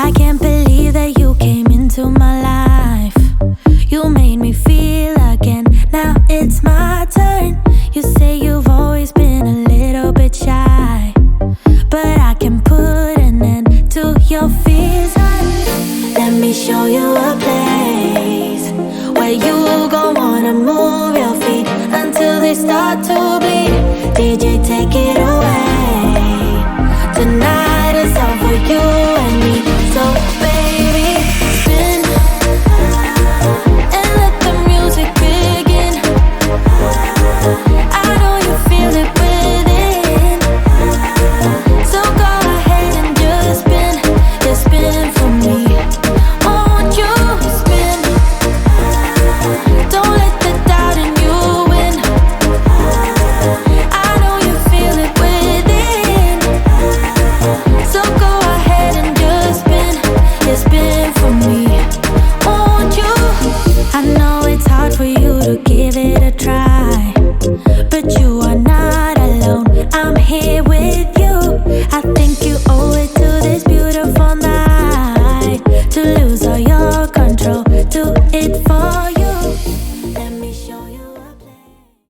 I can't believe that you came into my life. You made me feel again, now it's my turn. You say you've always been a little bit shy, but I can put an end to your fears. Let me show you a place where you gon' wanna move your feet until they start to bleed. DJ, take it away. Tonight is all for you and me. So baby, spin and let the music begin. I know you feel it within, so go ahead and just spin. Just spin for me. Won't you spin? Don't let the doubt in you win. I know you feel it within, so go ahead and just spin. Just spin for me. Won't you? I know it's hard for you to give it a try, but you are not alone. I'm here with you. I think you owe it to this beautiful night to lose